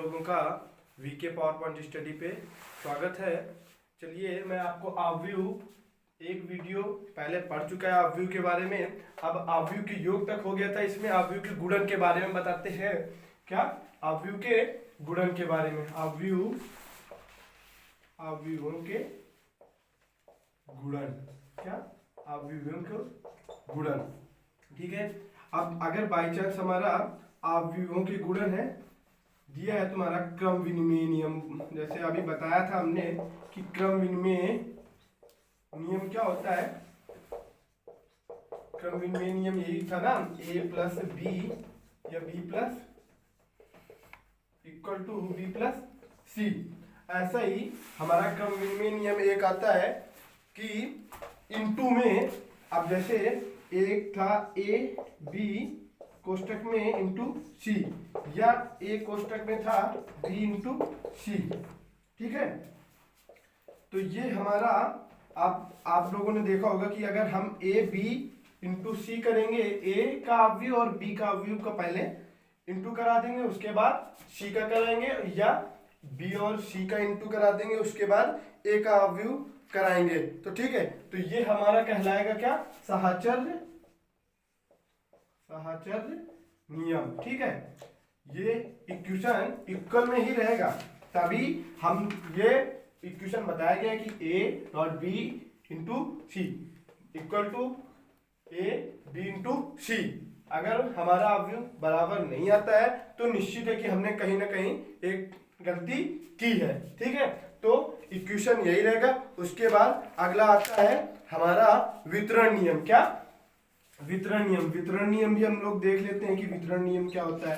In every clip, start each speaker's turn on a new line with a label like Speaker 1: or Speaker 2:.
Speaker 1: लोगों का VK power point study पे स्वागत है। चलिए मैं आपको आव्यूह एक वीडियो पहले पढ़ चुका है आव्यूह के बारे में। अब आव्यूह के योग तक हो गया था, इसमें आव्यूह के गुणन के बारे में बताते हैं। क्या? आव्यूह के गुणन के बारे में। आव्यूहों के गुणन। क्या? आव्यूहों के गुणन। ठीक है। अब अगर बाई चांस हमारा आव्यूहों के गुणन है दिया है तुम्हारा क्रम विनिमय नियम, जैसे अभी बताया था हमने कि क्रम विनिमय नियम क्या होता है। क्रम विनिमय नियम यही था ना, a प्लस बी या b plus equal to b plus C. ऐसा ही हमारा क्रम विनिमय नियम एक आता है कि इनटू में, अब जैसे एक था a b कोष्टक में इंटू सी, या ए कोष्टक में था बी इंटू सी। ठीक है। तो ये हमारा आप लोगों ने देखा होगा कि अगर हम ए बी इंटू सी करेंगे, ए का अवयव और बी का अवयव का पहले इंटू करा देंगे, उसके बाद सी का कराएंगे, या बी और सी का इंटू करा देंगे, उसके बाद ए का अवयव कराएंगे। तो ठीक है, तो ये हमारा कहलाएगा क्या? साहचर्य नियम। ठीक है। ये इक्वेशन इक्वल में ही रहेगा, तभी हम ये इक्वेशन बताया गया कि A dot B into C equal to A B into C. अगर हमारा अवयव बराबर नहीं आता है तो निश्चित है कि हमने कहीं ना कहीं एक गलती की है। ठीक है। तो इक्वेशन यही रहेगा। उसके बाद अगला आता है हमारा वितरण नियम। क्या? वितरण नियम। वितरण नियम भी हम लोग देख लेते हैं कि वितरण नियम क्या होता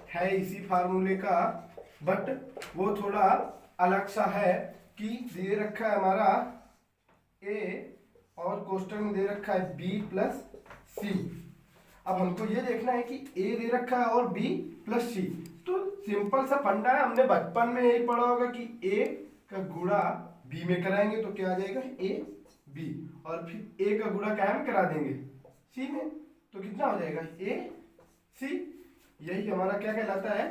Speaker 1: है इसी फार्मूले का, बट वो थोड़ा अलग सा है कि दे रखा है हमारा a और कोष्टक में दे रखा है b प्लस सी। अब हमको ये देखना है कि a दे रखा है और b प्लस सी। तो सिंपल सा फंडा है, हमने बचपन में यही पढ़ा होगा कि a का गुणा b में कराएंगे तो क्या आ जाएगा a b, और फिर a का गुणा क्या में करा देंगे सी में, तो कितना हो जाएगा ए सी। यही हमारा क्या कहलाता है?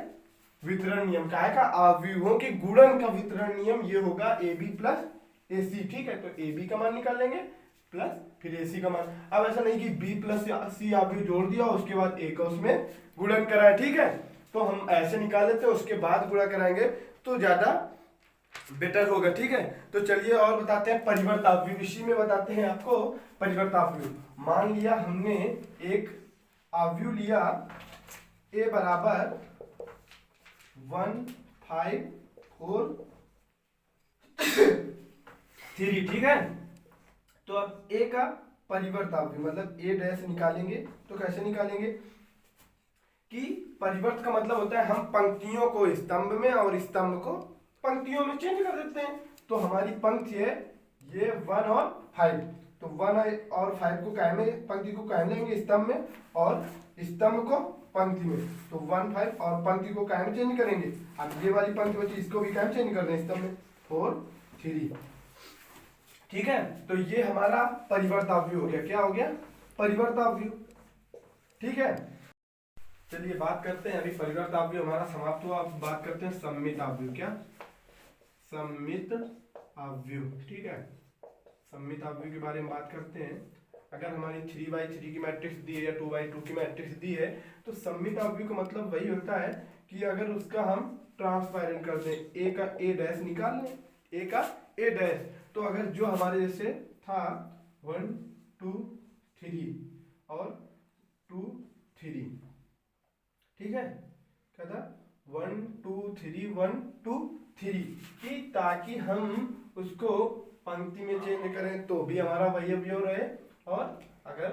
Speaker 1: वितरण नियम। क्या है? का अवयवों के गुणन का वितरण नियम ये होगा ए बी प्लस ए सी। ठीक है। तो ए बी का मान निकाल लेंगे प्लस फिर ए सी का मान। अब ऐसा नहीं कि बी प्लस सी अवयव जोड़ दिया उसके बाद ए का उसमें गुणन कराए। ठीक है। तो हम ऐसे निकाल लेते हैं, उसके बाद गुणा कराएंगे तो ज्यादा बेटर होगा। ठीक है। तो चलिए और बताते हैं परिवर्त अवयव। इसी में बताते हैं आपको परिवर्त अवयव। मान लिया हमने एक अवयव लिया a बराबर 1 5 4 3। ठीक है। तो अब a का परिवर्त अवयव मतलब a डैश निकालेंगे। तो कैसे निकालेंगे कि परिवर्त का मतलब होता है हम पंक्तियों को स्तंभ में और स्तंभ को पंक्तियों में चेंज कर देते हैं। तो हमारी पंक्ति है ये 1 और 5, तो 1 और 5 को कायम में, पंक्ति को कायम लेंगे स्तंभ में और स्तंभ को पंक्ति में। तो 1 5 और पंक्ति को कायम चेंज करेंगे। अब ये वाली पंक्ति बची, इसको भी कायम चेंज कर दें स्तंभ में 4 3। ठीक है। तो ये हमारा परिवर्त अवयव हो गया। क्या हो गया? परिवर्त अवयव। ठीक है। चलिए बात करते हैं, अभी परिवर्त अवयव हमारा समाप्त हुआ। अब बात करते हैं सम्मित अवयव। क्या? सम्मित अवयव। ठीक है। सम्मित अवयव के बारे में बात करते हैं। अगर हमारी 3/3 की मैट्रिक्स दी है या 2/2 की मैट्रिक्स दी है तो सम्मित अवयव का मतलब वही होता है कि अगर उसका हम ट्रांसपेरेंट कर दें, ए का ए डैश निकाल लें, ए का ए डैश। तो अगर जो हमारे जैसे था 1 2 3 और 2 3। ठीक है। क्या था? 1 2 3 1 2 3 कि ताकि हम उसको पंक्ति में चेंज करें तो भी हमारा वही अवयव रहे, और अगर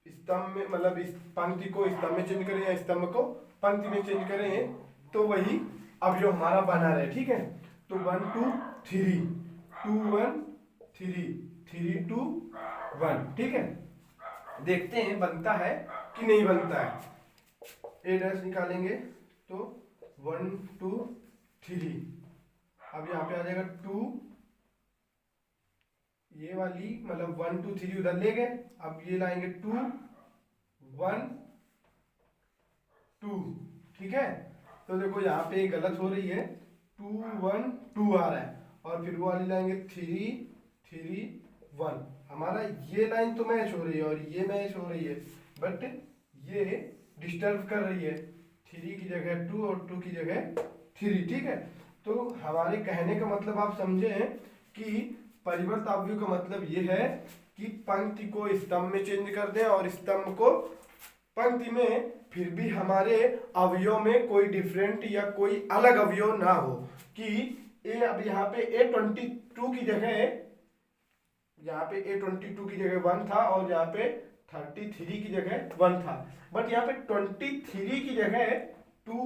Speaker 1: स्तंभ में मतलब इस पंक्ति को स्तंभ में चेंज करें या स्तंभ को पंक्ति में चेंज करें तो वही अवयव हमारा बना रहे। ठीक है। तो 1 2 3 2 1 3 3 2 1। ठीक है। देखते हैं बनता है कि नहीं बनता है। ए डैश निकालेंगे तो 1 2 3। अब यहाँ पे आ जाएगा 2, ये वाली मतलब 1 2 3 उधर ले गए। अब ये लाएंगे 2 1 2। ठीक है। तो तो देखो यहाँ पे गलत हो रही है, 2 1 2 आ रहा है, और फिर वो वाली लाएंगे 3 3 1। हमारा ये लाइन तो मैच हो रही है और ये मैच हो रही है, बट ये डिस्टर्ब कर रही है, 3 की जगह 2 और 2 की जगह 3। ठीक है, तो हमारे कहने का मतलब आप समझे हैं कि परिवर्त अवयव का मतलब ये है कि पंक्ति को स्तंभ में चेंज कर दें और स्तंभ को पंक्ति में, फिर भी हमारे अवयव में कोई डिफरेंट या कोई अलग अवयव ना हो। कि अब यहाँ पे A22 की जगह, यहाँ पे A22 की जगह 1 था और यहाँ पे 33 की जगह 1 था, बट यहाँ पे 23 की जगह 2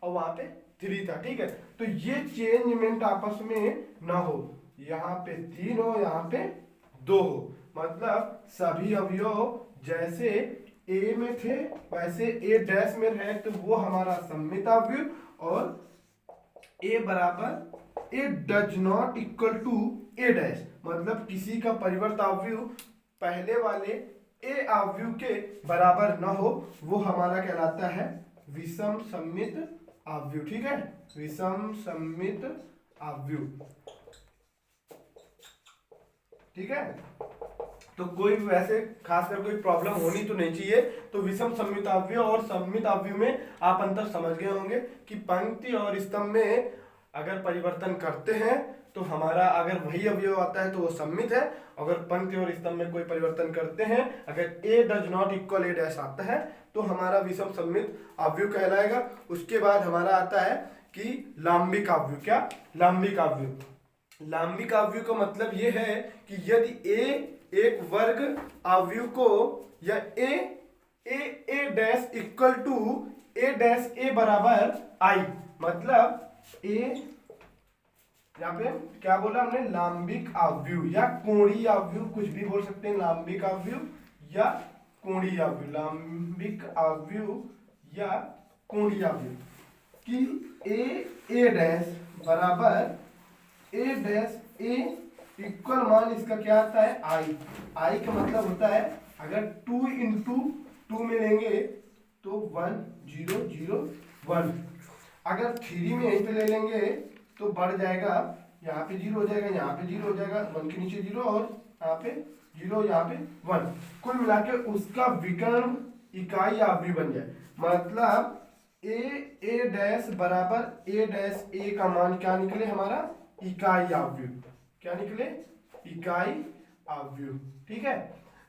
Speaker 1: और वहां पे 3 था। ठीक है, तो ये चेंजमेंट आपस में ना हो, यहाँ पे 3 हो यहाँ पे 2 हो, मतलब सभी अवयव जैसे ए में थे वैसे ए डैश में रहे, तो वो हमारा सममित अवयव। और ए बराबर A does not equal to A dash, मतलब किसी का परिवर्त अवयव पहले वाले ए अवयव के बराबर न हो, वो हमारा कहलाता है विषम सममित अवयव। ठीक है, विषम सममित अवयव। ठीक है, तो कोई वैसे खासकर कोई प्रॉब्लम होनी तो नहीं चाहिए। तो विषम सममित अवयव और सममित अवयव में आप अंतर समझ गए होंगे कि पंक्ति और स्तंभ में अगर परिवर्तन करते हैं तो हमारा अगर वही अवयव आता है तो वो सममित है, अगर पंक्ति और स्तंभ में कोई परिवर्तन करते हैं, अगर A does not equal A dash आता है तो हमारा विषम सममित अवयव कहलाएगा। उसके बाद हमारा आता है कि लांबिक अवयव। क्या? लांबिक अवयव। लांबिक अवयव का मतलब ये है कि यदि ए एक वर्ग अवयव को, या A dash equal to A dash A बराबर आई, मतलब ए, यहाँ पे क्या बोला हमने, लांबिक अवयव या कोणीय अवयव, कुछ भी बोल सकते हैं, लांबिक अवयव या कोणीय अवयव, लांबिक अवयव या कोणीय अवयव, कि ए डैश बराबर ए डैश ए इक्वल मान इसका क्या आता है, आई। आई का मतलब होता है अगर 2 इंटू 2 में लेंगे तो 1 0 0 1, अगर 3 में यहीं पे ले लेंगे तो बढ़ जाएगा, यहाँ पे 0 हो जाएगा, यहाँ पे 0 हो जाएगा, 1 के नीचे 0 और यहाँ पे 0, यहाँ पे 1, कुल मिला के उसका विकर्ण इकाई अवयव बन जाए। मतलब ए डैश बराबर ए डैश ए का मान क्या निकले, हमारा इकाई अवयव। क्या निकले? इकाई अवयव। ठीक है,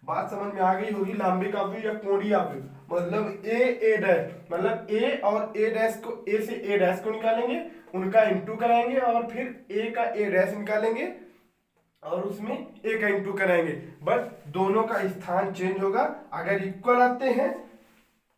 Speaker 1: बात समझ में आ गई होगी। लांबिक अवयव या कोणीय अवयव मतलब ए डैश, मतलब ए और ए डैश को, ए से ए डैश को निकालेंगे, उनका इंटू कराएंगे और फिर ए का ए डैश निकालेंगे और उसमें ए का इंटू कराएंगे, बट दोनों का स्थान चेंज होगा। अगर इक्वल आते हैं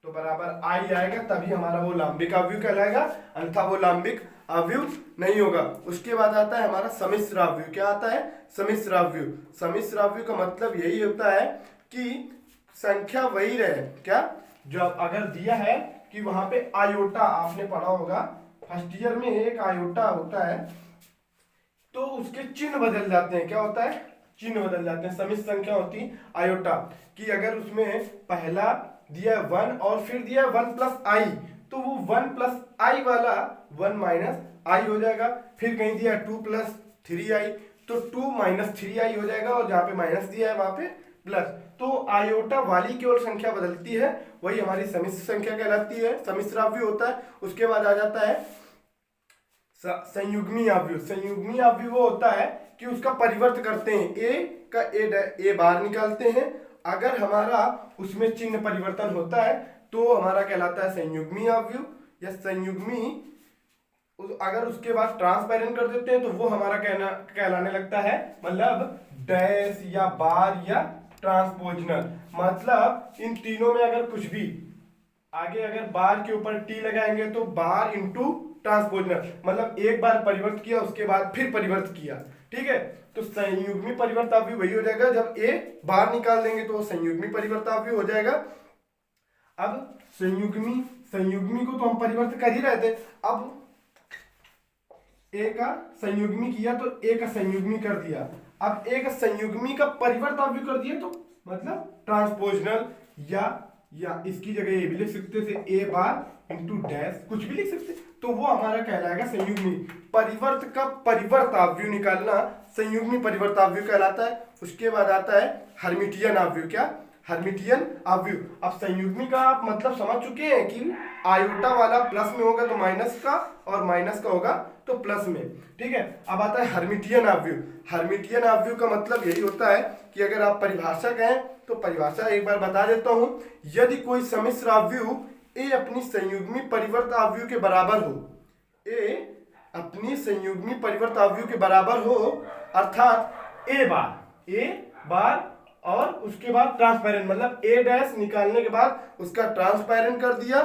Speaker 1: तो बराबर आई आएगा, तभी हमारा वो लांबिक अवयव कहलाएगा, अन्यथा वो लांबिक अवयव नहीं होगा। उसके बाद आता है हमारा सम्मिश्र अवयव। क्या आता है? सम्मिश्र अवयव। सम्मिश्र अवयव का मतलब यही होता है कि संख्या वही रहे। क्या? जब अगर दिया है कि वहां पे आयोटा, आपने पढ़ा होगा फर्स्ट ईयर में, एक आयोटा होता है तो उसके चिन्ह बदल जाते हैं। क्या होता है? चिन्ह बदल जाते हैं। सम्मिश्र संख्या होती आयोटा, कि अगर उसमें पहला दिया 1 और फिर दिया 1 प्लस आई, तो वो 1 प्लस आई वाला 1 माइनस आई हो जाएगा। फिर कहीं दिया 2 प्लस 3 आई, तो 2 माइनस 3 आई हो जाएगा, और जहाँ पे माइनस दिया है वहां पे प्लस। तो आयोटा वाली केवल संख्या बदलती है, वही हमारी सम्मिश्र संख्या कहलाती है, सम्मिश्र अवयव होता है। उसके बाद आ जाता है संयुग्मी अवयव। संयुग्मी अवयव वो होता है कि उसका परिवर्त करते हैं, ए का ए बार निकालते हैं, अगर हमारा उसमें चिन्ह परिवर्तन होता है तो हमारा कहलाता है संयुग्मी अवयव या संयुग्मी। अगर उसके बाद ट्रांसपेरेंट कर देते हैं तो वो हमारा कहलाने लगता है, मतलब डैश या बार या ट्रांसपोजनल। मतलब इन तीनों में अगर कुछ भी आगे, अगर बार के ऊपर टी लगाएंगे तो बार इंटू ट्रांसपोजनल, मतलब एक बार परिवर्त किया उसके बाद फिर परिवर्त किया। ठीक है, तो संयुग्मी परिवर्त अवयव वही हो जाएगा, जब ए बार निकाल देंगे तो संयुग्मी परिवर्त अवयव हो जाएगा। अब संयुग्मी को तो हम परिवर्त कर ही रहे थे, अब ए का संयुग्मी किया तो ए का संयुग्मी कर दिया, अब ए का संयुग्मी का परिवर्त अवयव कर दिया तो मतलब ट्रांसपोजनल, या इसकी जगह ये भी लिख सकते थे ए बार इंटू डैश, कुछ भी लिख सकते। तो वो हमारा कहलाएगा संयुग्मी। परिवर्त का परिवर्त अवयव निकालना संयुग्मी परिवर्त अवयव कहलाता है। उसके बाद आता है हर्मिटियन अवयव। क्या? हर्मिटियन अवयव। अब संयुग्मी का आप मतलब समझ चुके हैं कि आयोटा वाला प्लस में होगा तो माइनस का, और माइनस का होगा तो प्लस में। ठीक है, अब आता है हर्मिटियन अवयव। हर्मिटियन अवयव का मतलब यही होता है कि अगर आप परिभाषा कहें तो परिभाषा एक बार बता देता हूं। यदि कोई सम्मिश्र अवयव ए अपनी संयुग्मी परिवर्त अवयव के बराबर हो, ए अपनी संयुग्मी परिवर्त अवयव के बराबर हो, अर्थात ए बार और उसके बाद ट्रांसपेरेंट, मतलब ए डैश निकालने के बाद उसका ट्रांसपेरेंट कर दिया,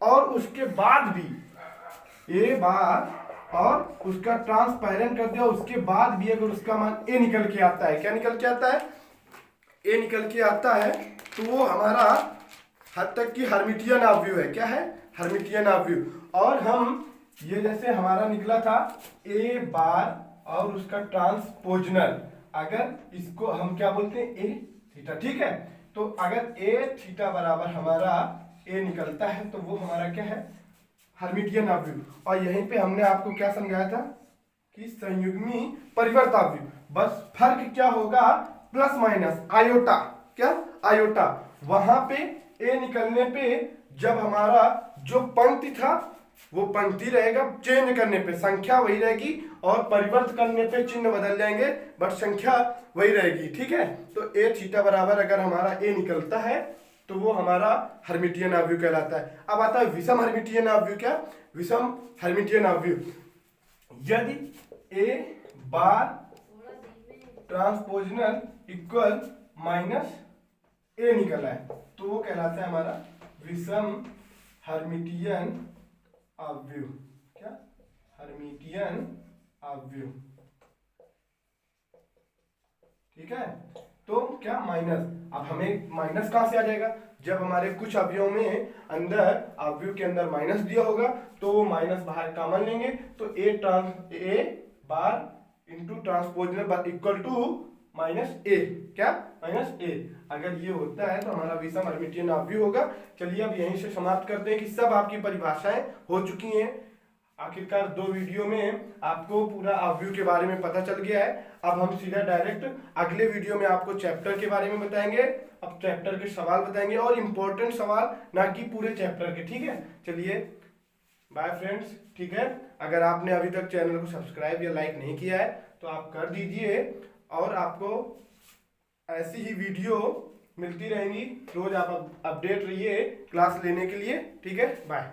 Speaker 1: और उसके बाद भी ए बार और उसका ट्रांसपेरेंट कर दिया, उसके बाद भी अगर उसका मान ए निकल के आता है, क्या निकल के आता है? ए निकल के आता है, तो वो हमारा हद तक की हर्मिटियन अवयव है। क्या है? हर्मिटियन अवयव। और हम ये जैसे हमारा निकला था ए बार और उसका ट्रांसपोजनल, अगर इसको हम क्या बोलते हैं? ए थीटा। ठीक है, तो अगर ए थीटा बराबर हमारा ए निकलता है तो वो हमारा क्या है? हर्मिटियन अवयव। और यहीं पे हमने आपको क्या समझाया था कि संयुग्मी परिवर्त अवयव। बस फर्क क्या होगा? Plus minus iota. क्या? आयोटा। वहां पे ए निकलने पे जब हमारा जो पंक्ति था वो पंक्ति रहेगा, चेंज करने पे संख्या वही रहेगी, और परिवर्त करने पे चिन्ह बदल जाएंगे, बट संख्या वही रहेगी। ठीक है, तो ए थीटा बराबर अगर हमारा ए निकलता है तो वो हमारा हर्मिटियन अवयव कहलाता है। अब आता है विषम हर्मिटियन अवयव। क्या? विषम हर्मिटियन अवयव। यदि ए बार ट्रांसपोजनल इक्वल माइनस ए निकला है तो वो कहलाता है हमारा विषम हर्मिटियन अवयव। क्या? हर्मिटियन अवयव। ठीक है, तो क्या? माइनस। अब हमें माइनस कहां से आ जाएगा? जब हमारे कुछ अवयवों में अंदर अवयव के अंदर माइनस दिया होगा तो वो माइनस बाहर कॉमन लेंगे, तो ए bar into ट्रांसपोजनल equal to minus ए। क्या? माइनस ए। अगर ये होता है तो हमारा विषम हर्मिटियन अवयव होगा। चलिए अब यहीं से समाप्त करते हैं कि सब आपकी परिभाषाएं हो चुकी हैं। आखिरकार 2 वीडियो में आपको पूरा अवयव के बारे में पता चल गया है। अब हम सीधा डायरेक्ट अगले वीडियो में आपको चैप्टर के बारे में बताएंगे। अब चैप्टर के सवाल बताएंगे, और इम्पोर्टेंट सवाल, ना कि पूरे चैप्टर के। ठीक है, चलिए बाय फ्रेंड्स। ठीक है, अगर आपने अभी तक चैनल को सब्सक्राइब या लाइक नहीं किया है तो आप कर दीजिए, और आपको ऐसी ही वीडियो मिलती रहेंगी। रोज आप अपडेट रहिए क्लास लेने के लिए। ठीक है, बाय।